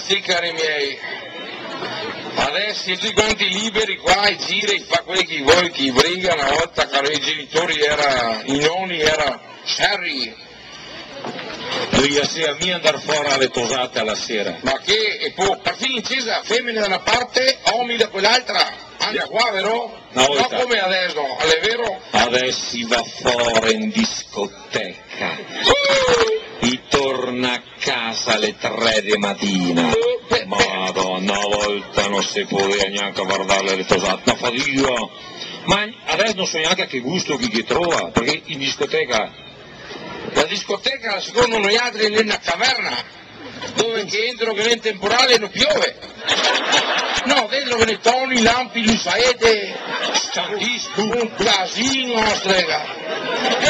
sì, cari miei, adesso tutti quanti liberi qua e gira e fa quelli che vuoi, chi briga. Una volta, caro, i genitori i nonni era Harry. Lui sia mia andare fuori alle tosate alla sera. Ma che, e poi partire in chiesa, femmine da una parte, uomini da quell'altra. Anche qua, vero? No, no, come adesso, è vero? Adesso si va fuori in discoteca. E torna a casa alle 3 di mattina. Madonna, una volta non si poteva neanche guardare le tosate, una fatica. Ma adesso non so neanche a che gusto chi trova, perché in discoteca... La discoteca, secondo noi altri, è una caverna, dove che entro che nel temporale non piove. No, dentro che ne toni, lampi, lusaete, un casino, strega.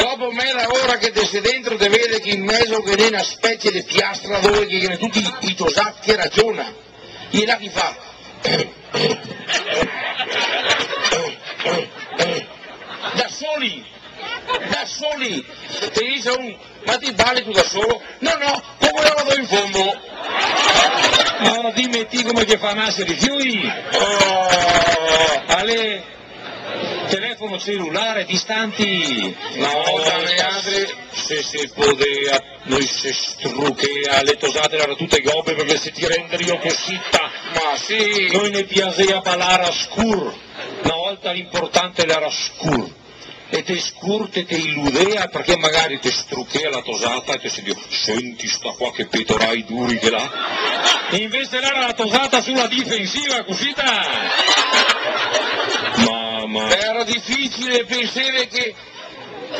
Dopo mezza ora che te sei dentro, te vede che in mezzo che è una specie di piastra dove che tutti i tosati che ragiona. E là chi fa? Da soli, ti dice ma ti balli tu da solo? No, come io vado in fondo. No, dimmi come che fa nascere i fiori. Ale, telefono cellulare, distanti. Una volta le altre, se si poteva, noi si strucchea, le tosate erano tutte gobbe perché se ti rendere io cosita. Ma sì. Noi ne piaceva parlare a scur, una volta l'importante era scur. E te scurte, te illudea perché magari te strucchea la tosata e te si dice senti sta qua che petorai duri che là. E invece era la tosata sulla difensiva, cosita. Mamma. Era difficile pensare che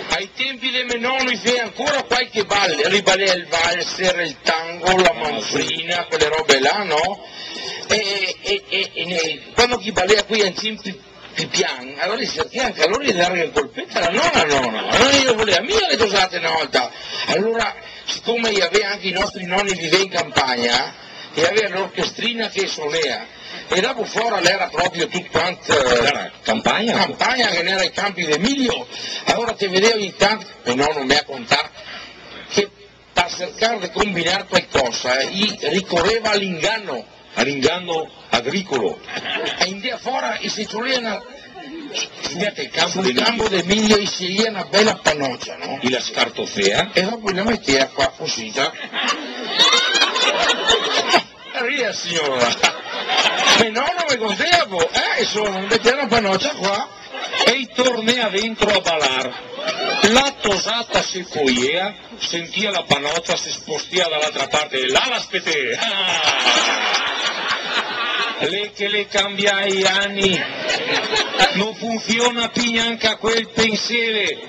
ai tempi dei miei nonni c'era ancora qualche ballo, ribalè il valser, il tango, la manfrina, quelle robe là, no? E quando chi ballea qui in cimpi pian, allora si anche allora gli dare il colpetto alla nonna, allora io volevo mia le tosate una volta, allora siccome aveva anche i nostri nonni viveva in campagna e aveva l'orchestrina che suonava e dopo fuori era proprio tutto quanto campagna che era ai campi d'Emilio, allora ti vedevo ogni tanto e nonno mi ha contato che per cercare di combinare qualcosa gli ricorreva all'inganno agricolo. E in via fuori si trovava sul campo d'Emilio e si lia una bella pannoccia, no? E la scartofea? E dopo la metteva qua così. Ria signora! E no, non mi contevo, insomma, metteva una pannoccia qua. E tornea dentro a ballare. La tosata si foiea, sentia la panoccia, si spostia dall'altra parte e là l'aspettea. Lei che le cambia gli anni, non funziona più neanche quel pensiero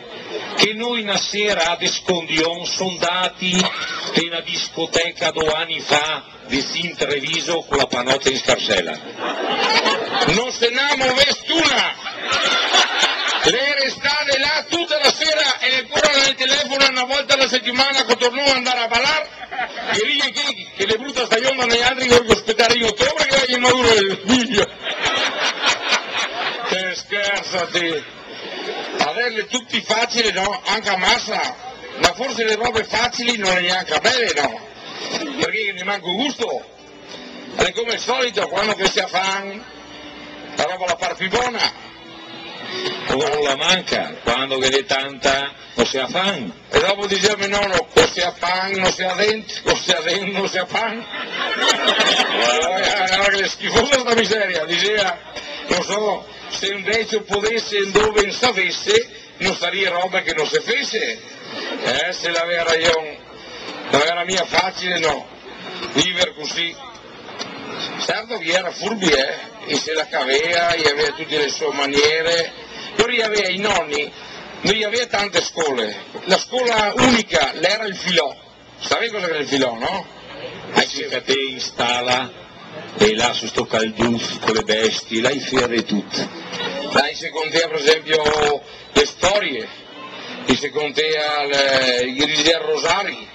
che noi una sera ad Escondion sono andati in una discoteca 2 anni fa di Treviso con la panoccia in scarsella. Non se ne abbiamo vestuna! Lei restate là tutta la sera e ancora nel telefono una volta alla settimana che tornò ad andare a ballare e lì che le brutta stagione negli altri che voglio aspettare in ottobre che è maduro il figlio. Te scherzati! Averle tutti facili, no? Anche a massa, ma forse le robe facili non le neanche belle, no? Perché ne manca gusto. È come al solito quando che si affan, la roba la par più buona. Non la manca, quando che è tanta non si affan. E dopo diceva nonno, o si affan, non si ha denti, o si ha denti, non si affan. Allora che è schifosa sta miseria, diceva, non so, se invece potesse dove non sapesse, non sarebbe roba che non si fece. Se l'aveva ragione, non era mia facile, no, vivere così. Certo che era furbi, e se la cavea, e aveva tutte le sue maniere, poi aveva i nonni, noi aveva tante scuole, la scuola unica l'era il filò, sapevi cosa era il filò, no? Che te installa e là su sto caldus con le bestie, là i ferri tutti. Là si contea per esempio le storie, si contea i grigi rosari,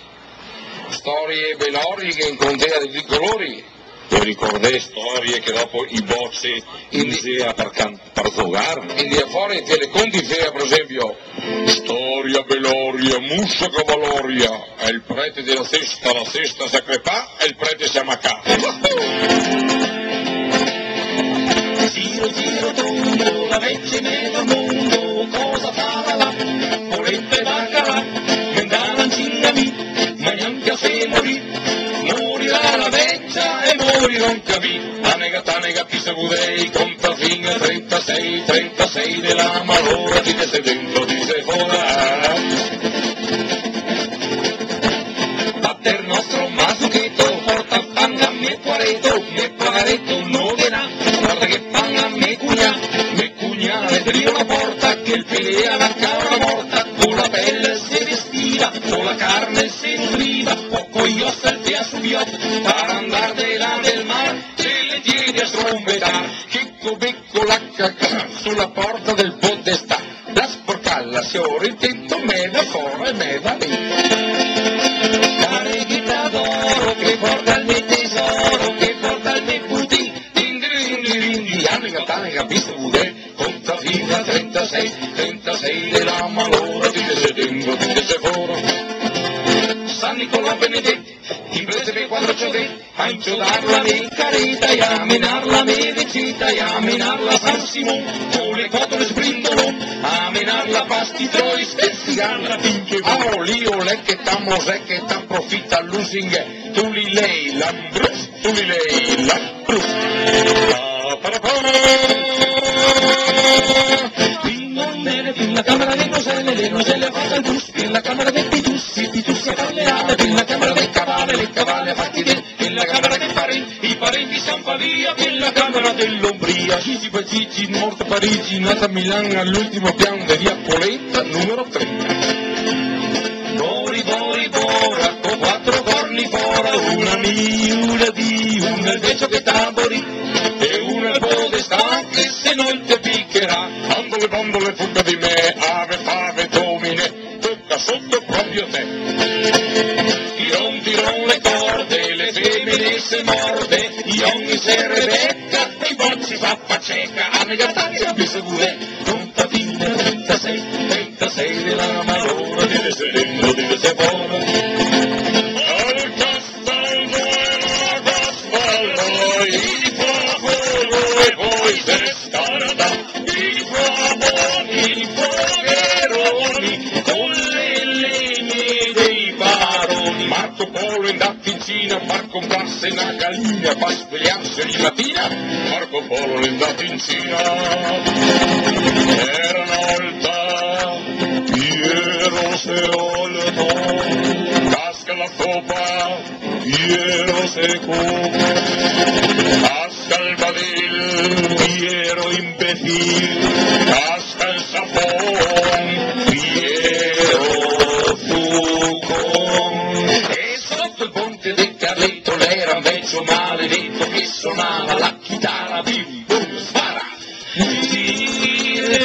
storie belori che in contea di tutti i colori. vi ricordate storie che dopo i bocci iniziano per giocare? In dia fuori tiene conti fea, per esempio, storia Beloria, Mussa Cavaloria, e il prete della sesta, la sesta si crepà e il prete si ammacca. Giro, giro tondo, la vecchia mezzo mondo, cosa farà là? Polenta e baccarà, vendana cingami, ma neanche se morirà la vecchia e morirà un capì. Tanega, chi se budei, conta fino a 36 della malora, di che sei dentro, di sei fuori. Pater nostro masuchetto, porta panna, me quaretto, non verrà. Guarda che panna me cugnale, aprì una porta che il pelea la cabra morta, con la pelle si vestiva, con la carne si nutriva, poco io saltea subió, per andar de là del mar, se le tiene a strombetar, chicco becco la cacca, sulla porta del podestà, la sporcalla si ora intento, me da fuori e me da dentro. Careghita d'oro che porta il mio tesoro, che porta il mio putin, Tanega, visto budè, conta fino a 36 della malora, di che se dentro, di che se fuori. San Nicolò Benedetto, inglese per quando c'ho detto, a inciodarla me careta, e a menarla me vecita, e a menarla San Simon, con le cotole sbrindolo, a menarla pasti troi, spezzicarla finché va. Lio, lei che t'amosè, che t'approfitta l'using, tu li lei l'ambrus, tu li lei l'ambrus. In la camera dei Roselle, le Roselle fatte il bus, in la camera dei Pitussi a parleare, in la camera dei cavalli, le cavalli a fatti del, in la camera dei parenti, i parenti San Pavia, in la camera dell'Ombria. Gigi Bagigi, morto a Parigi, nata a Milano all'ultimo piano di via Polenta, numero 30. Bora, con 4 corni fora, una una il vecchio che tambori, e una il podestà che se non te piccherà. Bambole, fugga di me, ave, fave, domine, tocca sotto proprio te. Tiron le corde, le femmine se morde, gli ogni se rebecca, e i bocci fa cieca, a negatare a bisogure, conta fine 36 della malora, di se dentro, di se fuori. Al castello, il fuoco e poi se scarda, i fogheroni, con le legne dei baroni. Marco Polo è andato in Cina per comprarsi una gallina per svegliarsi di mattina. Marco Polo è andato in Cina, era una volta, Piero se olno, casca la copa, Piero se casca il badil, Piero imbecil, casca il sapone, Piero Zuccon. E sotto il ponte del Carletto l'era un vecchio maledetto che suonava la chitarra, bim bum spara.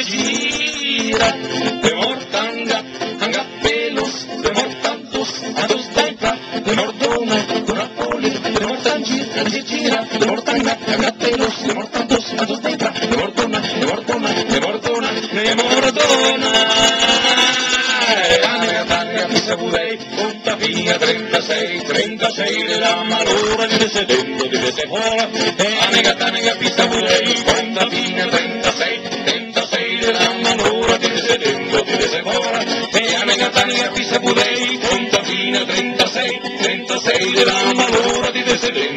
Gira, de mortanga, anga pelos, de mortantos, a dos taipra, de mordona, de Napoli, de mortangir, gira, de mortanga, anga pelos, de mortantos, a dos taipra, de mordona, de mordona, de mordona, de mordona. Tanega, pisa budei, conta fino a 36 della malora, di se dentro, di se fuori. Tanega, pisa budei, conta fino a 36 della malora, di se dentro, di se fuori. Tanega, pisa budei, conta fino a 36 della malora, di se dentro.